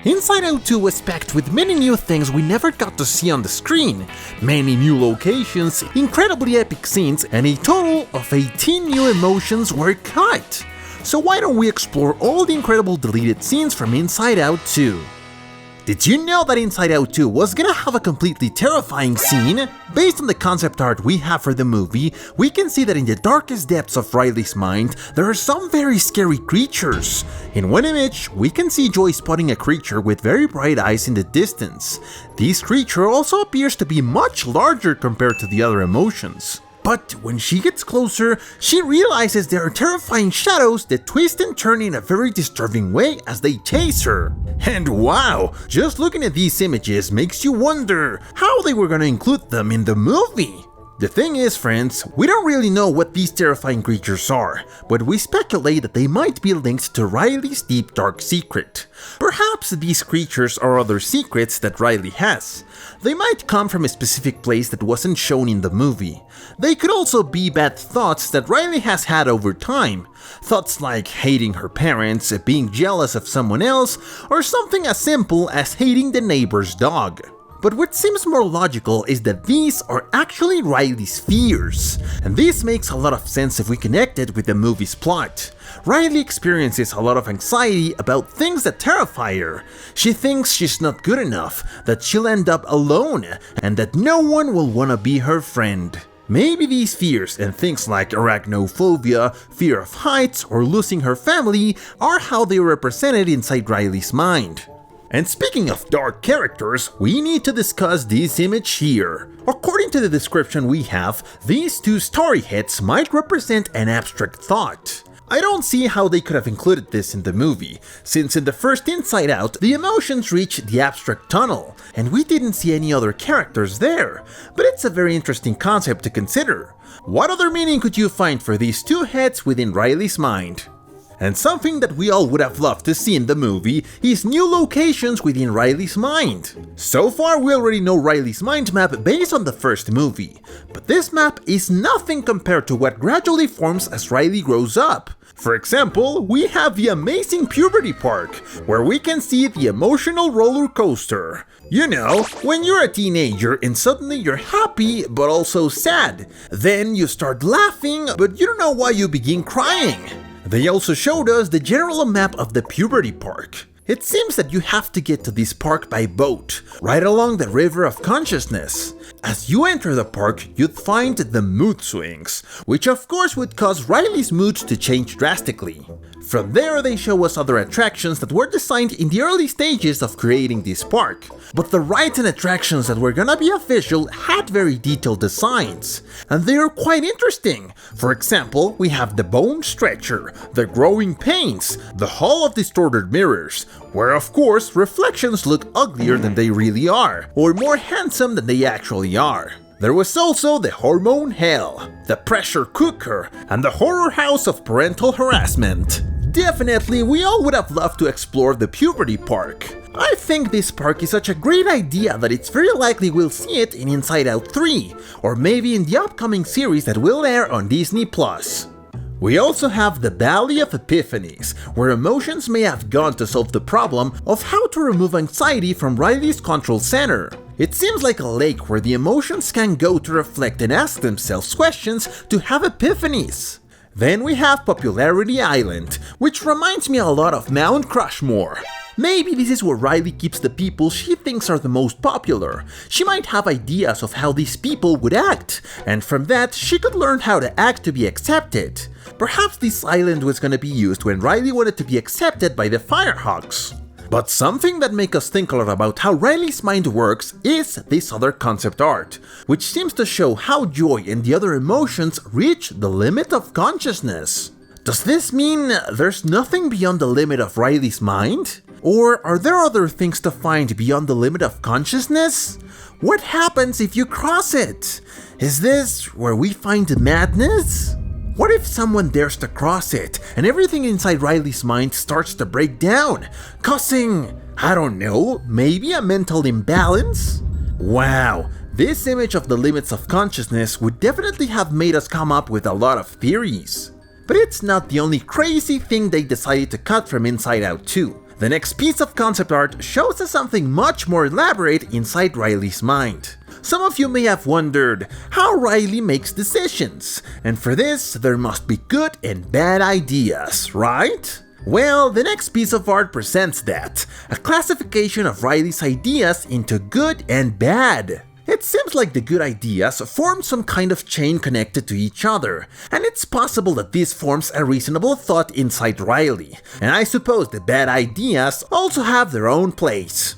Inside Out 2 was packed with many new things we never got to see on the screen, many new locations, incredibly epic scenes, and a total of 18 new emotions were cut. So why don't we explore all the incredible deleted scenes from Inside Out 2? Did you know that Inside Out 2 was gonna have a completely terrifying scene? Based on the concept art we have for the movie, we can see that in the darkest depths of Riley's mind, there are some very scary creatures. In one image, we can see Joy spotting a creature with very bright eyes in the distance. This creature also appears to be much larger compared to the other emotions. But when she gets closer, she realizes there are terrifying shadows that twist and turn in a very disturbing way as they chase her. And wow, just looking at these images makes you wonder how they were gonna include them in the movie. The thing is, friends, we don't really know what these terrifying creatures are, but we speculate that they might be linked to Riley's deep dark secret. Perhaps these creatures are other secrets that Riley has. They might come from a specific place that wasn't shown in the movie. They could also be bad thoughts that Riley has had over time. Thoughts like hating her parents, being jealous of someone else, or something as simple as hating the neighbor's dog. But what seems more logical is that these are actually Riley's fears, and this makes a lot of sense if we connect it with the movie's plot. Riley experiences a lot of anxiety about things that terrify her. She thinks she's not good enough, that she'll end up alone, and that no one will wanna be her friend. Maybe these fears and things like arachnophobia, fear of heights, or losing her family are how they are represented inside Riley's mind. And speaking of dark characters, we need to discuss this image here. According to the description we have, these two starry heads might represent an abstract thought. I don't see how they could have included this in the movie, since in the first Inside Out, the emotions reach the abstract tunnel, and we didn't see any other characters there, but it's a very interesting concept to consider. What other meaning could you find for these two heads within Riley's mind? And something that we all would have loved to see in the movie is new locations within Riley's mind. So far we already know Riley's mind map based on the first movie, but this map is nothing compared to what gradually forms as Riley grows up. For example, we have the amazing Puberty Park, where we can see the emotional roller coaster. You know, when you're a teenager and suddenly you're happy but also sad. Then you start laughing but you don't know why you begin crying. They also showed us the general map of the Puberty Park. It seems that you have to get to this park by boat, right along the River of Consciousness. As you enter the park, you'd find the mood swings, which of course would cause Riley's mood to change drastically. From there they show us other attractions that were designed in the early stages of creating this park, but the rides and attractions that were gonna be official had very detailed designs, and they are quite interesting. For example, we have the Bone Stretcher, the Growing Pains, the Hall of Distorted Mirrors, where of course reflections look uglier than they really are, or more handsome than they actually are. There was also the Hormone Hell, the Pressure Cooker, and the Horror House of Parental Harassment. Definitely, we all would have loved to explore the Puberty Park. I think this park is such a great idea that it's very likely we'll see it in Inside Out 3, or maybe in the upcoming series that will air on Disney+. We also have the Valley of Epiphanies, where emotions may have gone to solve the problem of how to remove anxiety from Riley's control center. It seems like a lake where the emotions can go to reflect and ask themselves questions to have epiphanies. Then we have Popularity Island, which reminds me a lot of Mount Crushmore. Maybe this is where Riley keeps the people she thinks are the most popular. She might have ideas of how these people would act, and from that she could learn how to act to be accepted. Perhaps this island was gonna be used when Riley wanted to be accepted by the Firehawks. But something that makes us think a lot about how Riley's mind works is this other concept art, which seems to show how joy and the other emotions reach the limit of consciousness. Does this mean there's nothing beyond the limit of Riley's mind? Or are there other things to find beyond the limit of consciousness? What happens if you cross it? Is this where we find madness? What if someone dares to cross it, and everything inside Riley's mind starts to break down, causing, I don't know, maybe a mental imbalance? Wow, this image of the limits of consciousness would definitely have made us come up with a lot of theories. But it's not the only crazy thing they decided to cut from Inside Out 2. The next piece of concept art shows us something much more elaborate inside Riley's mind. Some of you may have wondered how Riley makes decisions, and for this there must be good and bad ideas, right? Well, the next piece of art presents that, a classification of Riley's ideas into good and bad. It seems like the good ideas form some kind of chain connected to each other, and it's possible that this forms a reasonable thought inside Riley, and I suppose the bad ideas also have their own place.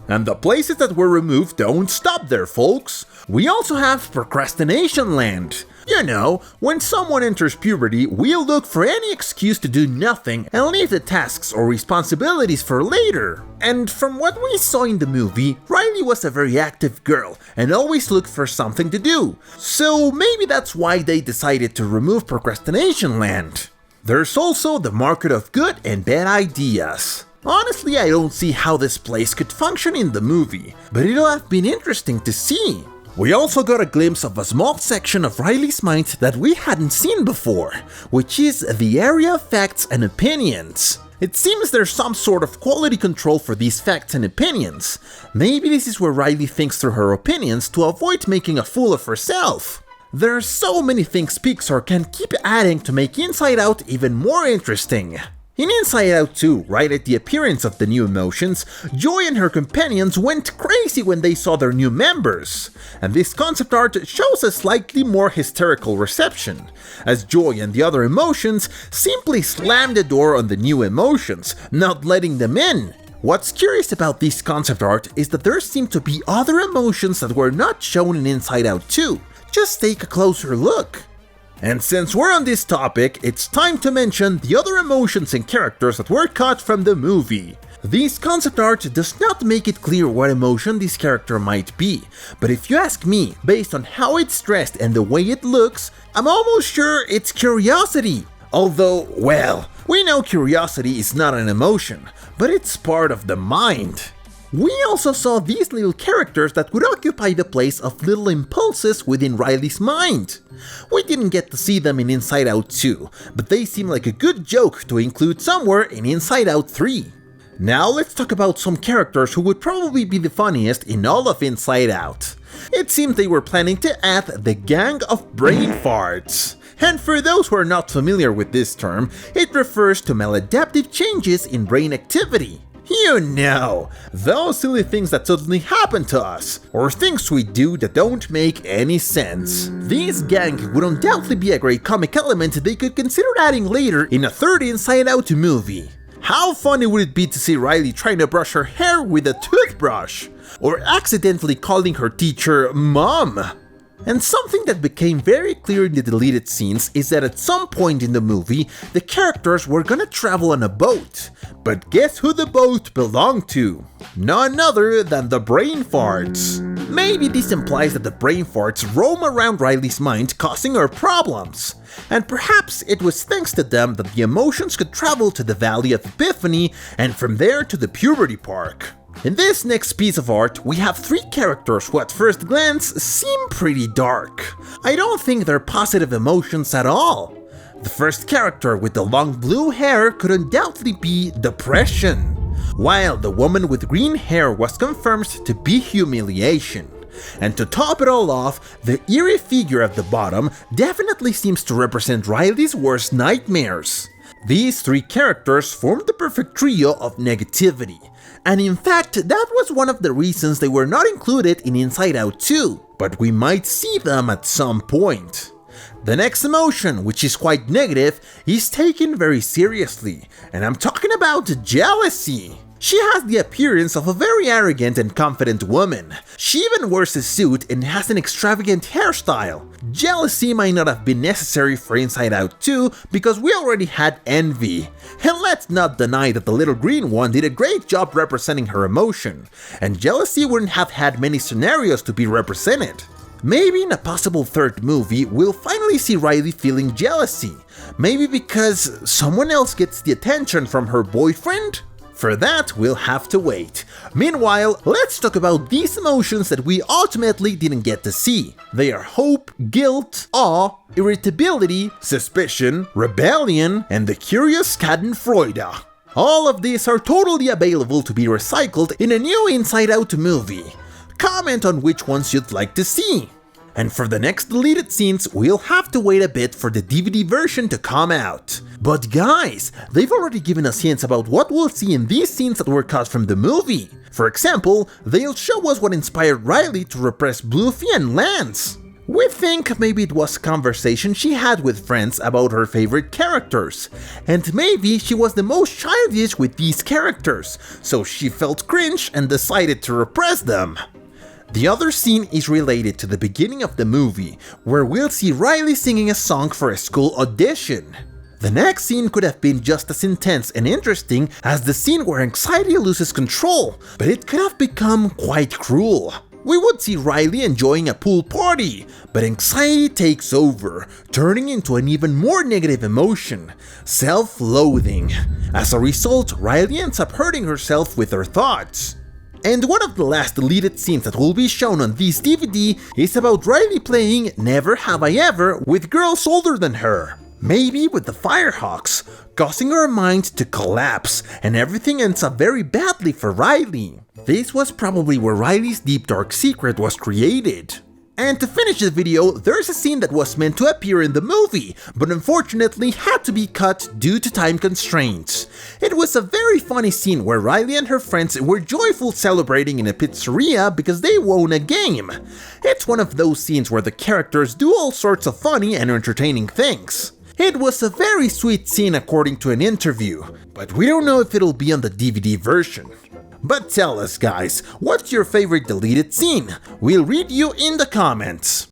And the places that were removed don't stop there, folks. We also have Procrastination Land. You know, when someone enters puberty, we'll look for any excuse to do nothing and leave the tasks or responsibilities for later. And from what we saw in the movie, Riley was a very active girl and always looked for something to do. So maybe that's why they decided to remove Procrastination Land. There's also the market of good and bad ideas. Honestly, I don't see how this place could function in the movie, but it'll have been interesting to see. We also got a glimpse of a small section of Riley's mind that we hadn't seen before, which is the area of facts and opinions. It seems there's some sort of quality control for these facts and opinions. Maybe this is where Riley thinks through her opinions to avoid making a fool of herself. There are so many things Pixar can keep adding to make Inside Out even more interesting. In Inside Out 2, right at the appearance of the new emotions, Joy and her companions went crazy when they saw their new members, and this concept art shows a slightly more hysterical reception, as Joy and the other emotions simply slam the door on the new emotions, not letting them in. What's curious about this concept art is that there seem to be other emotions that were not shown in Inside Out 2. Just take a closer look. And since we're on this topic, it's time to mention the other emotions and characters that were cut from the movie. This concept art does not make it clear what emotion this character might be, but if you ask me, based on how it's dressed and the way it looks, I'm almost sure it's curiosity. Although, well, we know curiosity is not an emotion, but it's part of the mind. We also saw these little characters that would occupy the place of little impulses within Riley's mind. We didn't get to see them in Inside Out 2, but they seem like a good joke to include somewhere in Inside Out 3. Now let's talk about some characters who would probably be the funniest in all of Inside Out. It seems they were planning to add the gang of brain farts. And for those who are not familiar with this term, it refers to maladaptive changes in brain activity. You know, those silly things that suddenly happen to us, or things we do that don't make any sense. This gang would undoubtedly be a great comic element they could consider adding later in a third Inside Out movie. How funny would it be to see Riley trying to brush her hair with a toothbrush, or accidentally calling her teacher Mom? And something that became very clear in the deleted scenes is that at some point in the movie, the characters were gonna travel on a boat. But guess who the boat belonged to? None other than the brain farts. Maybe this implies that the brain farts roam around Riley's mind, causing her problems. And perhaps it was thanks to them that the emotions could travel to the Valley of Epiphany and from there to the Puberty Park. In this next piece of art, we have three characters who at first glance seem pretty dark. I don't think they're positive emotions at all. The first character with the long blue hair could undoubtedly be depression, while the woman with green hair was confirmed to be humiliation. And to top it all off, the eerie figure at the bottom definitely seems to represent Riley's worst nightmares. These three characters form the perfect trio of negativity. And in fact, that was one of the reasons they were not included in Inside Out 2, but we might see them at some point. The next emotion, which is quite negative, is taken very seriously, and I'm talking about jealousy. She has the appearance of a very arrogant and confident woman. She even wears a suit and has an extravagant hairstyle. Jealousy might not have been necessary for Inside Out 2 because we already had envy. And let's not deny that the little green one did a great job representing her emotion, and jealousy wouldn't have had many scenarios to be represented. Maybe in a possible third movie, we'll finally see Riley feeling jealousy. Maybe because someone else gets the attention from her boyfriend? For that, we'll have to wait. Meanwhile, let's talk about these emotions that we ultimately didn't get to see. They are hope, guilt, awe, irritability, suspicion, rebellion, and the curious Schadenfreude. All of these are totally available to be recycled in a new Inside Out movie. Comment on which ones you'd like to see. And for the next deleted scenes, we'll have to wait a bit for the DVD version to come out. But guys, they've already given us hints about what we'll see in these scenes that were cut from the movie. For example, they'll show us what inspired Riley to repress Bluffy and Lance. We think maybe it was a conversation she had with friends about her favorite characters, and maybe she was the most childish with these characters, so she felt cringe and decided to repress them. The other scene is related to the beginning of the movie, where we'll see Riley singing a song for a school audition. The next scene could have been just as intense and interesting as the scene where anxiety loses control, but it could have become quite cruel. We would see Riley enjoying a pool party, but anxiety takes over, turning into an even more negative emotion, self-loathing. As a result, Riley ends up hurting herself with her thoughts. And one of the last deleted scenes that will be shown on this DVD is about Riley playing Never Have I Ever with girls older than her. Maybe with the Firehawks, causing her mind to collapse, and everything ends up very badly for Riley. This was probably where Riley's deep dark secret was created. And to finish the video, there's a scene that was meant to appear in the movie, but unfortunately had to be cut due to time constraints. It was a very funny scene where Riley and her friends were joyful celebrating in a pizzeria because they won a game. It's one of those scenes where the characters do all sorts of funny and entertaining things. It was a very sweet scene according to an interview, but we don't know if it'll be on the DVD version. But tell us guys, what's your favorite deleted scene? We'll read you in the comments.